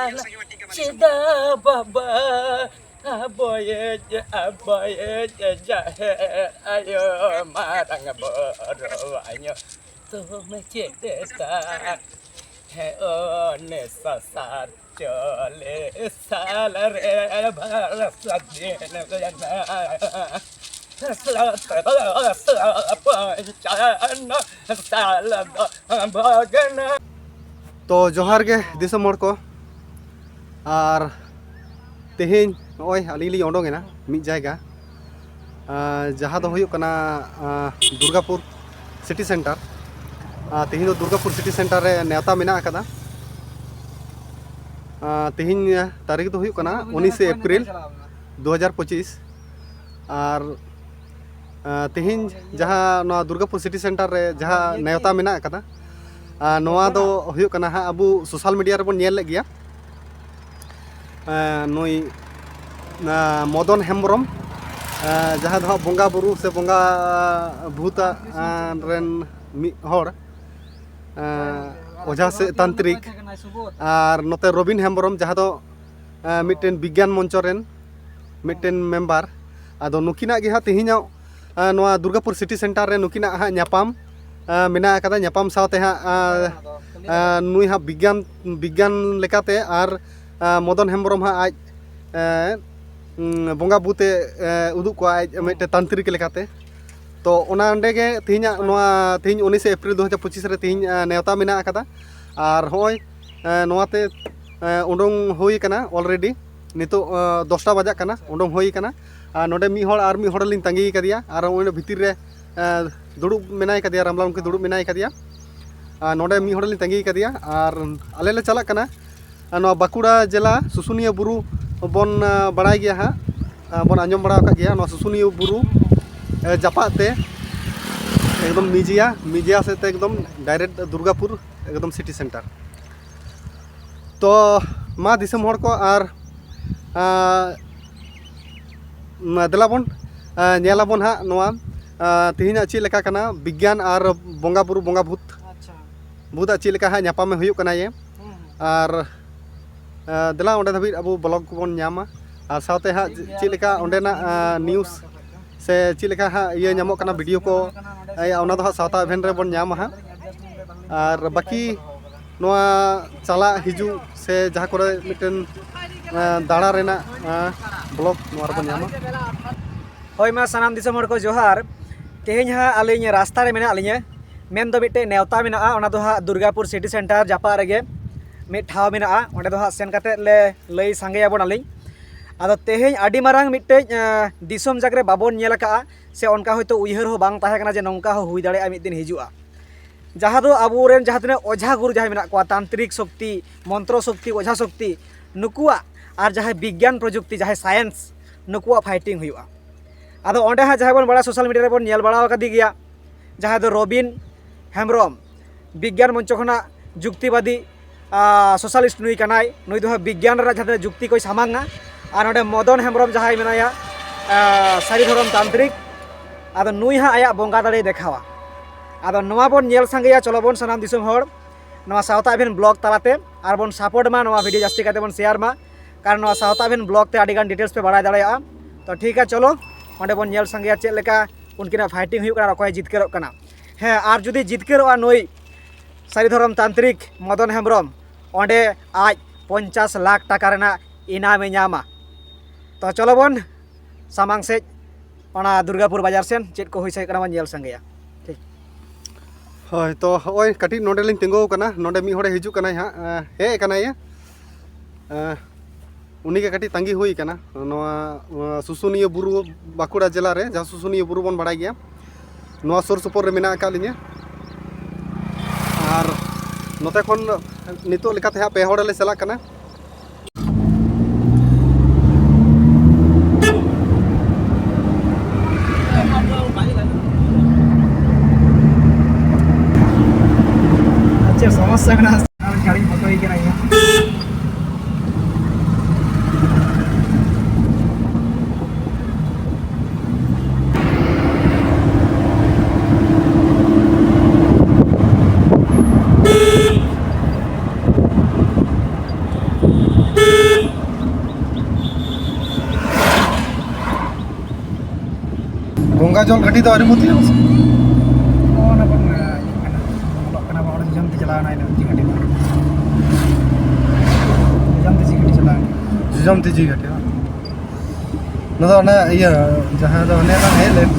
Sida baba aboye jahe ayo marang boro anyo tu mecedeka he one sasar chole salare barasadine gana तो जोहार के दिसम हड़ को और तेहें नॉय अली ली ओडोंगेना मिद जायगा जहाँ दो हुयुग कना दुर्गापुर सिटी सेंटर तेहें दो दुर्गापुर सिटी सेंटर रे नेता मेना अकदा तेहें तारीख दो हुयुग कना 19 अप्रैल 2025 और तेहें जहाँ नवा दुर्गापुर सिटी सेंटर रे जहाँ नेता मेना अकदा नवा दो हुयुग कना हा अबु सोशल मीडिया रे बोन नेल ले गया नई मदन हेम्ब्रम जहाँ दो बंगा बुरु से बंगा भूता रेन हर ओझा से तांत्रिक और नोते रबिन हेम्ब्रम जहाँ दो मिट्टेन विज्ञान मंच रेन मिट्टेन मेम्बर आदो नुकिना गे हा तेहिना नवा दुर्गापुर सिटी सेंटर रे नुकिना हा न्यापाम मेना कदा न्यापाम साथे हा नुई हा विज्ञान लेकाते और मदन हेम्ब्रम हा आज बंगा बुते उदुग को आज मिट्टे तांत्रिक लेकाते तो ओना अंडे गे तेहिना नवा तेहिन 19 अप्रैल 2025 रे तेहिन नेवता मेना कदा और होय नवाते उडोंग होई कना ऑलरेडी नितो 10टा बजा कना उडोंग होई कना नोडे मी हड़ लिंग तंगी कदिया और ओने भितिर रे दुड़ुब मेनाय कदिया रामलाल के दुड़ुब मेनाय कदिया नोडे मी हड़ लिंग तंगी कदिया और आले ले चला कना नवा बाकुड़ा जिला सुसुनिया बुरु बन बड़ाय गया हा बन आंजम बड़ा का गया नवा सुसुनिया बुरु जापाते एकदम मिजिया से एकदम डायरेक्ट दुर्गापुर एकदम सिटी सेंटर तो मा दिसम हड़ को और देलाबन नेलाबन हा नवा तेहिना चे लेका कना विज्ञान और बंगा बुरु बंगा भूत चे लेका हा न्यापामे हुयुग कना ये और देला ओंडे धाबि अबो ब्लॉग को बन न्यामा और साथे हा चे लेका ओंडेना न्यूज़ से चे लेका हा ये न्यामो कना वीडियो को ओना दो हा सावता इवेंट रे बन न्यामा हा और बाकी नवा चला हिजू से जहाँ करे मिटन दाड़ा रेना ब्लॉग नवा रे बन न्यामा होय मा सानाम दिसम हड़ को जोहार तेहें हा आलिኝ रास्ता रे मेना आलिኝ मेन दो मिट्टे नेवता मेना ओना दो हा दुर्गापुर सिटी सेंटर जापा रेगे मिट ठाव मेना ओंडे दो हा सेन काते ले लई सांगेयाबन आलिኝ आदो तेहें आडी मारांग मिट्टे दिसम जागरे बाबन नेल का से उनका होयतो उयहर हो बांग ताहे कना जे नौका हो हुई दाड़े मिट दिन हिजुआ जहाँ दो आबोरेन जहाँ तिना ओझा गुरु जहाँ मेना को तांत्रिक शक्ति मंत्र शक्ति ओझा शक्ति नुकुआ और जहाँ विज्ञान प्रजुक्ति जहाँ साइंस नुकुआ फाइटिंग हुआ आदो ओंडे हा जहाँ बन बड़ा सोशल मीडिया रे बन नेल बड़ा कदी गया जहाँ दो रबिन हेम्ब्रम विज्ञान मंच खना जुक्तिवादी सोशलिस्ट नुई कनाय नुई दो विज्ञान रा जहाँ जुक्ति कोई सामांगा और नोडे मदन हेम्ब्रम जहाँ मेनाया सारी धरम तांत्रिक आदो नुई हा आया बंगा दाड़े देखावा आदो नवा बन नेल सांगेया चलो बन सानाम दिसम हड़ नवा सावता इवेंट ब्लॉग तालाते और बन सपोर्ट मा नवा वीडियो जास्ती काते बन शेयर मा कारण नवा सावता इवेंट ब्लॉग ते आडी गान डिटेल्स पे बाड़ाय दाड़ेया तो ठीक है चलो ओंडे बन नेल सांगेया चेक लेका उनकिना फाइटिंग हुयुग कना अकय जितकेरोग कना हाँ और जुदी जितकेरोगा नुई सारी धरम तांत्रिक मदन हेम्ब्रम ओंडे आज 50 लाख टाका रेना इनामे ᱧᱟᱢᱟ तो चलो बन सामांग से दुर्गापुर बाजार सेन चेक को हुई से बन नेल संगेया ठीक हय तो ओय कटी नोडे लिंग तिंगो कना नोडे मी हड़े हिजु कना हा हे कना ये उनी के कटी तंगी हुई कना नवा सुसुनिया बुरु बाकुड़ा जिला रे जहाँ सुसुनिया बुरु बन बड़ा गया नवा सुर सुपुर रे मेना का लिᱧ और नोते खन नितो लेकाते हा पे हड़े ले चला कना समस्या में गाड़ी फोटो ही करा गंगा जल गाड़ी तो आरी मोती ᱚᱱᱟ ᱵᱚᱱ ᱚᱞᱚᱜ ᱠᱟᱱᱟ ᱵᱚᱱ ᱡᱚᱢ ᱛᱮ ᱪᱟᱞᱟᱣ ᱮᱱᱟ ᱤᱱᱟᱹ ᱜᱟᱹᱰᱤ ᱫᱚ ᱡᱚᱢ ᱛᱮ ᱜᱟᱹᱰᱤ ᱪᱟᱞᱟᱣ जम तीजी गाड़ी ना तो इया जहाँ तो हने हेज लेन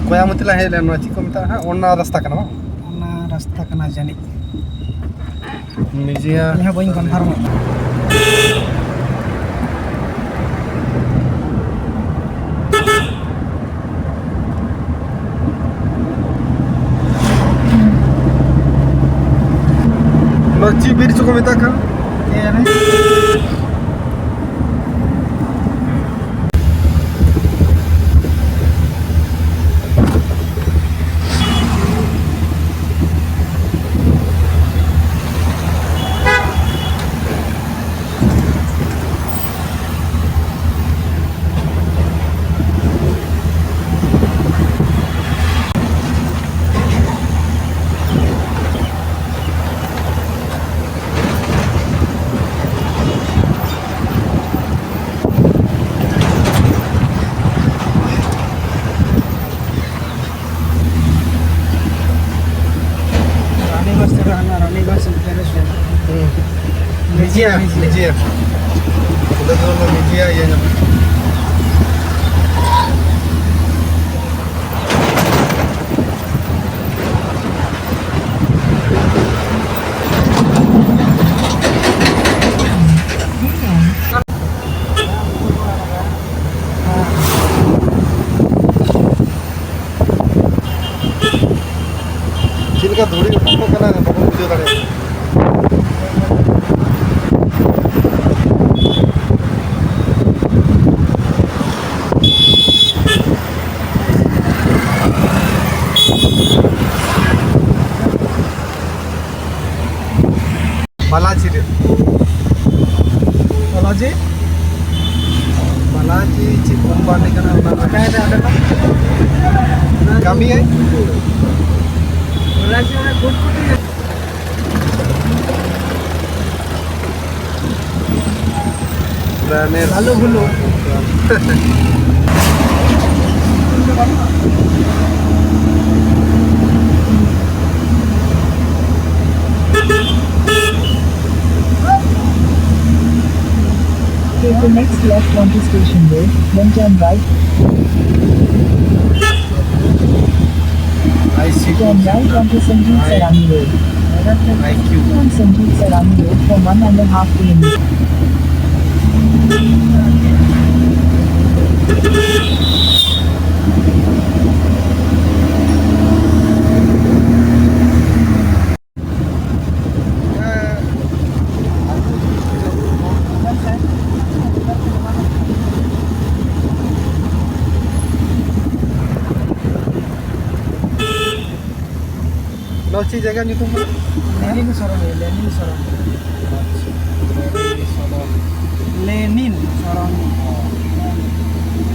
कोयामती ला हेज लेन ची को मता ओना रास्ता कना ᱚᱱᱟ ᱨᱟᱥᱛᱟ ᱠᱟᱱᱟ ᱡᱟᱹᱱᱤᱡ निजिया ᱤᱧ ᱦᱚᱸ ᱵᱟᱹᱧ ᱠᱚᱱᱯᱷᱟᱨᱢ ची बीर को मता का निजिया udah dulu निजिया ya चिलका धुड़ी उठो कना बाबू वीडियो दाड़े बालाजी रे बालाजी बालाजी ची कंपनी कना ना काय ते ada kami है बालाजी में गुटकुटी dan halo hulu Take the next left onto Station Road, then turn right. Turn right onto Sanjeev Sarani Road. IQ On Sanjeev Sarani Road for 1.5 kilometers. नौची जगह ᱧᱩᱛᱩᱢ ᱢᱟ Lenin Saran Lenin Saran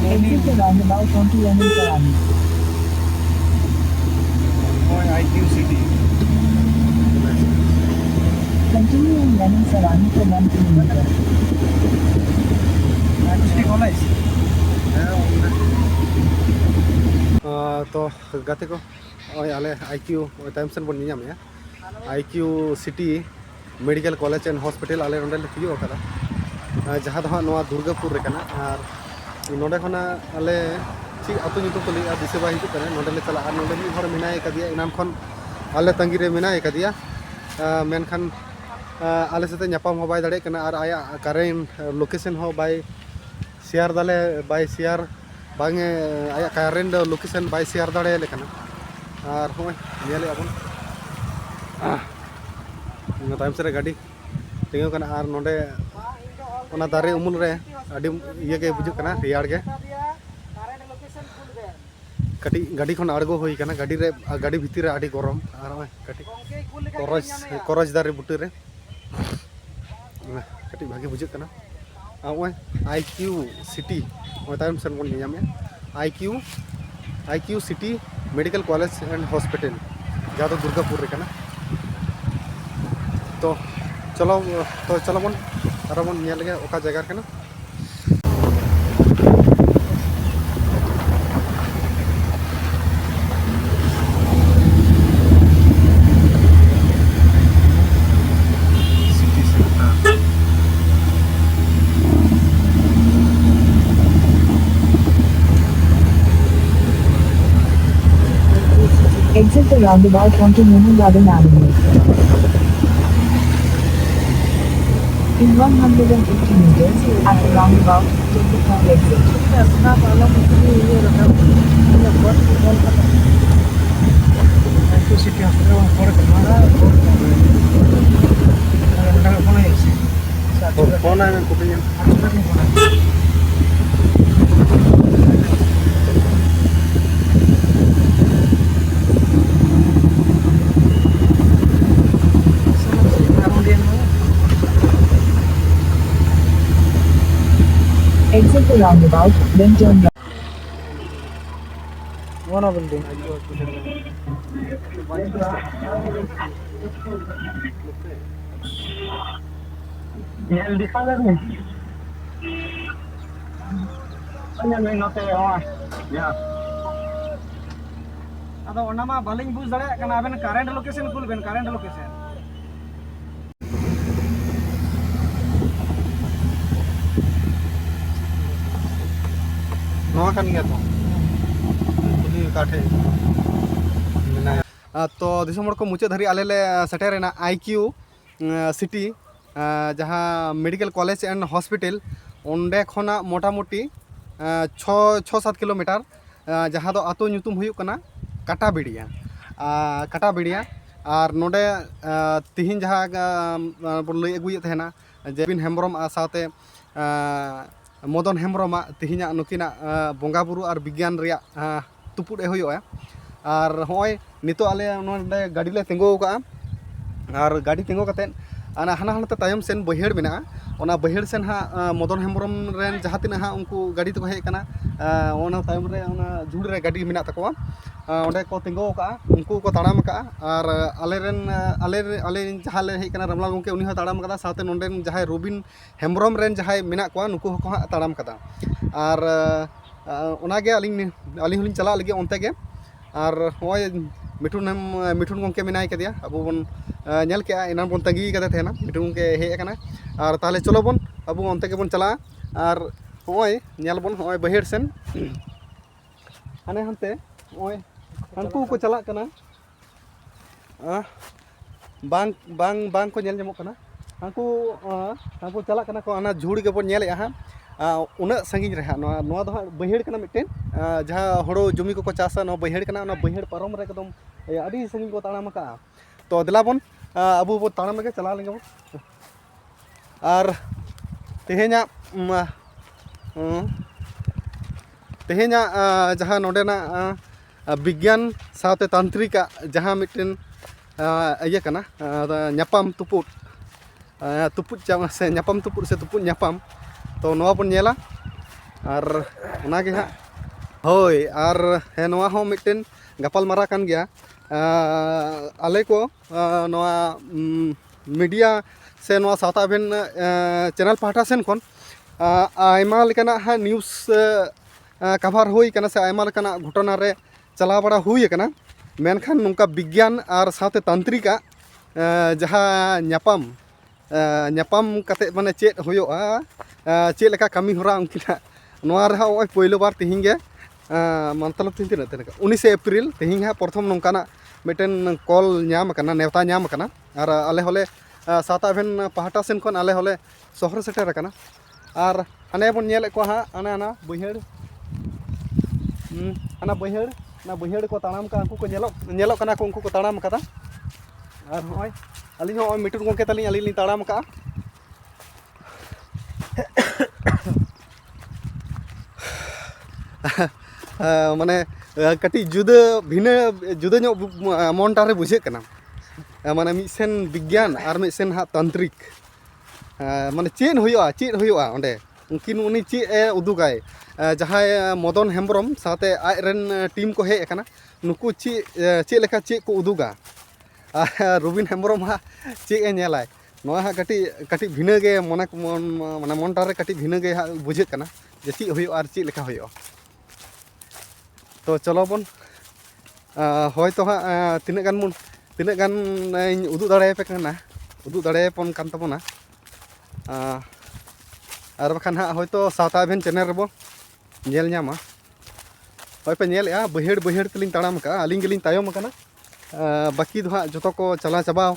Exit the roundabout onto Lenin Sarani. ओए IQ city Continue on Lenin Sarani for 1 kilometer. District college तो गाते को ओए आले IQ ओए टाइम सेन बन नियाम या IQ city medical college and hospital आले नोंडे ले तियो कदा जहां दो नोआ दुर्गापुर रे कना आर नोंडे खना आले ची अतु नितो को लिया दिसे बा हिजु कना नोंडे ले चला आर नोंडे मी हर मिनाय कदिया इनाम खन आले तंगी रे मिनाय कदिया मेनखान आले साथे न्यापाम हो बाय दाड़े कना आर आया करेंट लोकेशन हो बाय शेयर दाले बाय शेयर बांगे आया करेंट लोकेशन बाय शेयर दाड़े ले कना आर होय नेले अबन इन टाइम से गाड़ी टिंगो कना आर नोंडे ओना दारे उमुल रे अडी इये के बुजु कना रियाड़ के कटी गाड़ी खन आड़गो होई कना गाड़ी रे गाड़ी भीतर रे आडी गरम आर होय कटी करज दारे बुटी रे कटी भागे बुजु कना ओय IQ सिटी ओय टाइम से बन नियाम IQ city medical college and hospital जहाँ तो दुर्गापुर रे कना तो चलो बन आरो बन निया लगे ओका जगह कना roundabout onto Mohan Garden Avenue. In 150 meters, at the roundabout, take the third exit. Itu City Hospital yang korek kemana? Ada phone ya sih. Phone आया मेरे को भी Exit the roundabout, then turn right. Mana building? Ada orang mah baling bus dale karena aben current location kul ben current location. नवा kan gaya to kuli काठे तो दिसम हड़ को मुचाद धारी आले ले सेटेरेना आईक्यू सिटी जहाँ मेडिकल कॉलेज एंड हॉस्पिटल ओंडे खना मोटामुटी 6-7 kilometre जहाँ दो आतो ᱧᱩᱛᱩᱢ हुयुग कना काटाबिड़िया और नोडे तिहिन जहाँ बन लई अगुये तहेना जेबिन हेम्ब्रम साथे मदन हेम्ब्रम तिहिना नुकिना बंगा बुरु और विज्ञान रिया तुपुड़े हुयुआ और होय नितो आले नोडे गाड़ी ले तिंगो का और गाड़ी तिंगो कते हाना हानते तायम सेन बहिड़ मेना ओना बहिड़ सेन हा मदन हेम्ब्रम रेन जहाँ तिना हा उनको गाड़ी तो हेज कना ओना तायम रे ओना झुड़ रे गाड़ी मेना तकोआ ओंडे को तिंगो का उनको को ताड़ाम का और आले जहाँ ले हेज कना रमला गंके उनी हो ताड़ाम कदा साथे नोंडे जहाँ रोबिन हेम्ब्रम रेन जहाँ मेना को नुको को हा ताड़ाम कदा और ओनागे अलिंग होलिंग चला लगे ओनते के और होय मिठुन गंके मेनाय कदिया अब बन नेल के एना बन तंगी कदे थेना मिठुन के हेज कना और ताले चलो बन अब ओनते के बन चला और होय नेल बन होय बहिड़ सेन हाने हनते होय हनकू को चला कना बांग को नेल जमो कना हनकू चला कना को आना झुड़ के बन नेल हा उना संगिन रहा नोआ दो बहिड़ कना मिटेन जहाँ हड़ो जमी को चासा नो बहिड़ कना ना बहिड़ पारम रे एकदम अड़ी संगिन को ताड़ाम का तो दिलाबन अब बो ताड़ाम के चला लेंगे और तेहेना जहाँ नोडेना विज्ञान साथे तांत्रिक जहाँ मिटेन इया कना न्यापाम तुपुट से न्यापाम तुपुट से तुपुट न्यापाम तो नवा बन नेला और उनागे हा होय और हे नवा हो मिटेन गपाल मारा कान गया आले को नवा मीडिया से नवा साउथ अभेन चैनल पाहटा सेन कोन आयमा लेकाना हा न्यूज़ कवर हुई कना से आयमा लेकाना घटना रे चला बड़ा हुई कना मेनखान नुका विज्ञान और साथे तांत्रिक जहाँ ᱧᱟᱯᱟᱢ कते माने चेत हुयोआ चेत लेका कमी होरा उनकिना नोआ रहा ओय पहिलो बार तिहिं गे मतलब तिन 19 अप्रैल तिहिं हा प्रथम नोंकाना मिटेन कॉल ᱧᱟᱢ कना नेवता ᱧᱟᱢ कना और आले होले साता अभेन पाहटा सेन कोन आले होले शहर सेटर कना और हाने बन नेल को हा आना बहिड़ बहिड़ को ताड़ाम का उनको को नेलो कना को उनको को ताड़ाम कदा और होय अलिंग हो मिटुन गंके तलिंग अलिंग ताड़ाम का माने कटी जुदा भिने जुदा नो मोनटारे बुझे कना माने मिसेन विज्ञान और मिसेन हा तांत्रिक माने चेन हुयोआ ओंडे उनकिन उनी चे उदुगाय जहाँ मदन हेम्ब्रम साथे आयरन टीम को हेज कना नुकु चे लेका चे को उदुगा रोबिन हेम्ब्रम हा चे नेलाय नोआ हा कटी भिने गे मने माने मोनटारे कटी भिने गे हा बुझे कना जे चे हुयो और चे लेका हुयो तो चलो बन होय तो हा तिने गान उदु दाड़े पे कना उदु दाड़े पन कान तबना और बखान हा होय तो साउथ अभेन चैनल रेबो नेल ᱧᱟᱢᱟ होय पे नेल बहिड़ तलिंग ताड़ाम का अलिंग गेलिंग तायम कना बाकी दो हाँ जो को चला चबाओ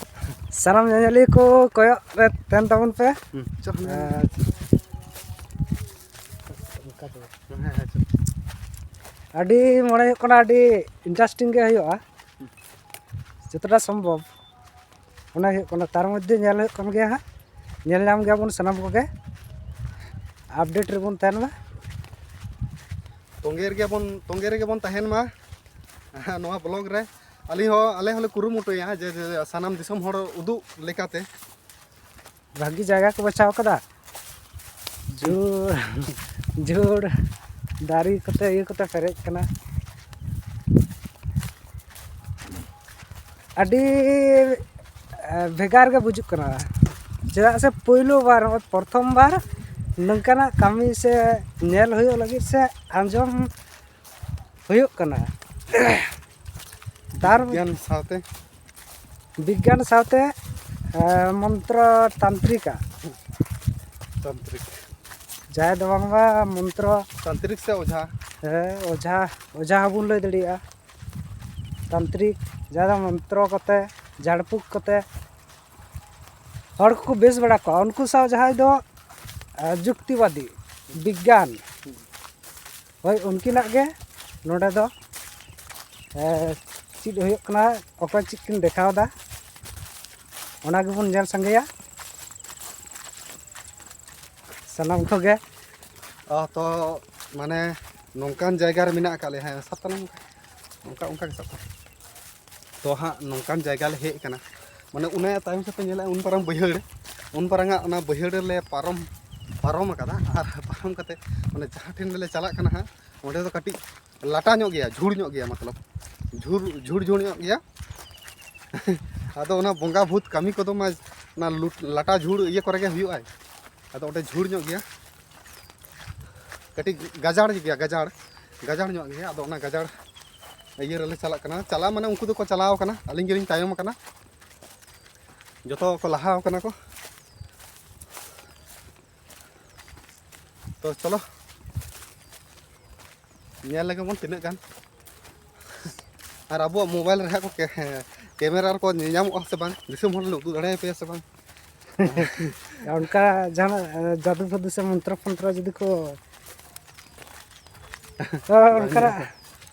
सानाम nyanyali ko koyok re ten tahun pe adi mone huyuk kana adi interesting ge huyuga jotota সম্ভব ona huyuk kana tar moddhe nyel huyuk kan geya ha nyel nyam geya bon sanam ko ge update re bon tahen ma तोंगे रे बन तहन मा नोआ blog रे आले होले कुरुमुटुया जे सानाम दिसम हर उदु लेकाते भागी जगह को बचाव कदा जोड़ दारी कते ये कते फेरेज कना अडी भेगार के बुजुक कना चेदा से पहिलो बार प्रथम बार नंकाना कमी से नेल हुयो लगी से आंजम हुयो कना तार विज्ञान साथे मंत्र तांत्रिक जाय दो बांगबा मंत्र तांत्रिक से ओझा ओझा हबुन लय दड़िया तांत्रिक ज्यादा मंत्र कते झाड़फूक कते हर को बेस बड़ा को उनको साव जहाय दो जुक्तिवादी विज्ञान होय उनकिना गे नोडे दो चिद हुयुक कना अकय चिद किन देखाव दा ओना गे बन जेल संगेया सनाम को गे तो माने नौकान जगह रे मिना का ले है सतनम उनका उनका के सब तो हाँ नौकान जगह ले हे कना माने उन्हें तायम से पेनेला उन परम बहिड़ उन परंगा उना बहिड़ ले पारम कदा और पारम कते माने जहां ठिन ले चला कना हा ओंडे तो कटी लाटा ᱧᱚᱜ गया झुड़ ᱧᱚᱜ गया मतलब झुड़ ᱧᱚᱜ गया आदो उना बंगा भूत कमी को तो मा ना लाटा झुड़ ये करे के हुयो आय आदो ओंडे झुड़ ᱧᱚᱜ गया कटी गजाड़ ᱧᱚᱜ गया आदो उना गजाड़ ये रले चला माने उनको तो को चलाओ कना अलिंग गिरिंग तायम कना जतो को लहाओ कना को तो चलो नेल लगे मन तिना गान और अब मोबाइल रे को कैमरा को नियाम से बांग दिसम हल उदु दड़े पे से बांग उनका जाना जादू फदू से मंत्र फंत्र जदी को उनका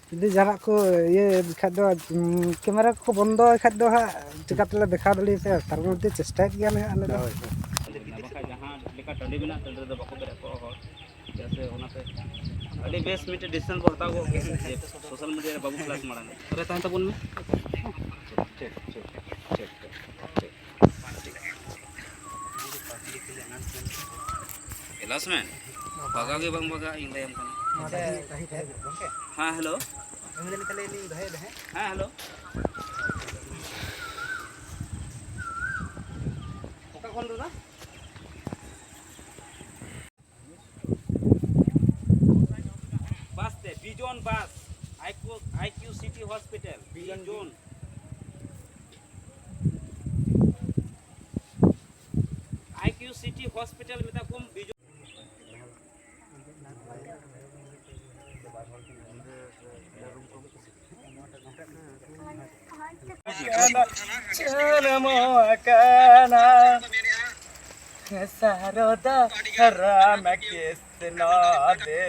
जदी जाना को ये दिखा दो कैमरा को बंद दिखा दो हा चिकातले दिखा दली पे तार मध्य चेष्टा किया ने आने दो जहां लेका टंडी बिना टंडी दो बाको बेरे को हो जैसे ओनाते अडी बेस मिटे डिस्टेंस बढ़ता को सोशल मीडिया रे बाबू क्लास मारने अरे तान तबन में ठीक क्लास में बागा के बंग बागा इन लेम कना हां हेलो हां हेलो ओका कोन दादा Bijon bus, IQ City Hospital, Bijon. IQ City Hospital में तक हम Bijon. सारोदा राम कृष्ण दे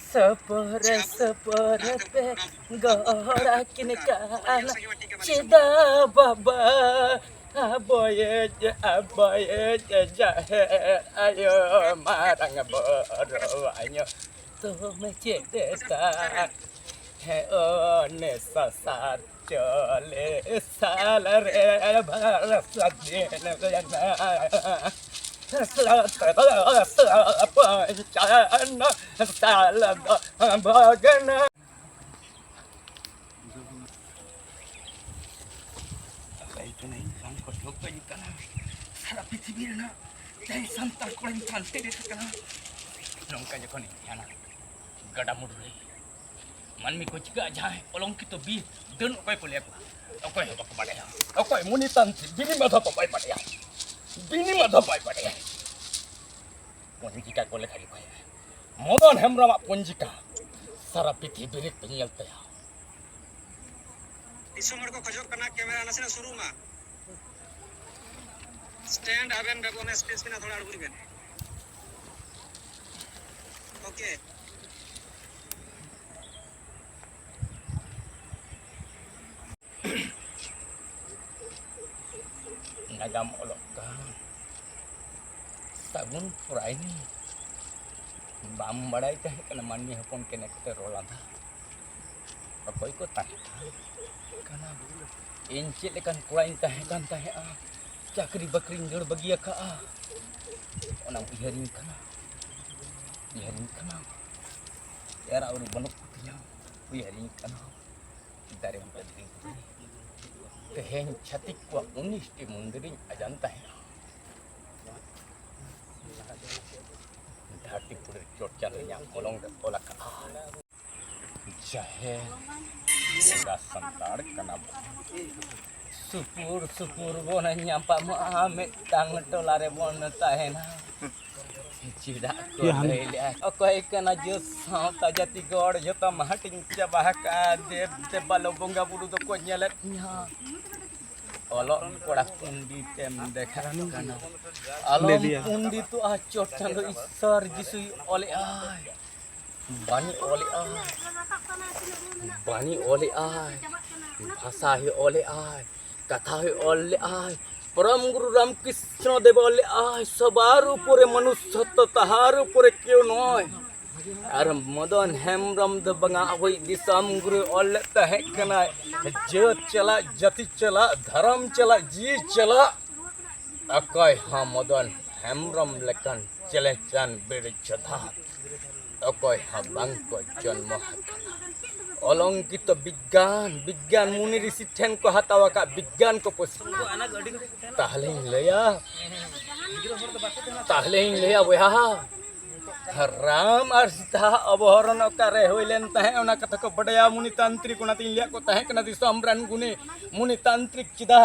सपर पे गहरा किनकाना चिदा बाबा aboye jahe ayo marang borowanyo to mecedeta he one sasar chole salare barasadine सारा पृथ्वी ना जय संतान को इंसान तेरे कना नौका जखन याना गड़ा मुड़ रे मनमी को चिका जाए ओलंकी तो बी दन ओकय को लेको ओकय बक बाडे ओकय मुनि तंत्र बिनि मध पपाय बाडे बिनि मध पाय बाडे पंजिका को लेखाई कय मदन हेम्ब्रम पंजिका सारा पृथ्वी रे पेंगल तया दिसम हर को खजोग कना कैमरा नसे शुरू मा स्टैंड आबेन बेगोन स्पेस बिना थोड़ा अड़गुरी बेन okay nagam olokan sagun puraini bam badai teh kana manmi hopon kene kete rolanda akoy ko tah kana encit lekan kurain teh kan teh cakri bakri ngeur bagi ka onang iharing kana era uru banuk tiya iharing kana dari penting Kehen chatik wa 19 ti mundiring ajanta hai dhati pure chot chalnya molong da tolak jahe da santar kana supur bona nyampa ma ame tang tolare bon tahena cida ko leile akoy kana jo sauta jati god jota mahating cabah ka de balo bonga buru do ko nyeletnya olok koda pundi tem dekhan kana alom pundi tu acot chando isar jisui ole ai bani ole ai bhasa hi ole ai katha hi ole ai परम गुरु Ramakrishna Dev ole ai sabar upore manushya tahar upore keu noy ar modon hemram de banga hoi disam guru ole tahe kana jat chala jati chala dharam chala ji chala akoy ha modon hemram lekan chele chan bere chadha akoy ha bang ko janmo অলঙ্কিত বিজ্ঞান মুনি ঋষি ঠেন কো হাতাওয়া কা বিজ্ঞান কো পসি তাহলেই লয়া বয়া राम और सीता अबहरण करे होइलेन तहे ओना कथा को बडया मुनि तांत्रिक ओना तीन लिया को तहे कना दिसमरन गुने मुनि तांत्रिक चिदा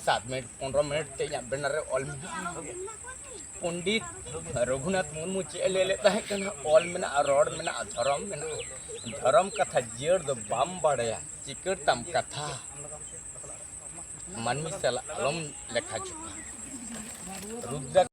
7 मिनट 15 मिनट ते या बेनर ऑल पंडित रघुनाथ मुर्मू चेले ले तहे कना ऑल मेना रोड मेना धर्म कथा जेड़ दो बाम बडया चिकट तम कथा मनमी सला अलम लेखा रुद्र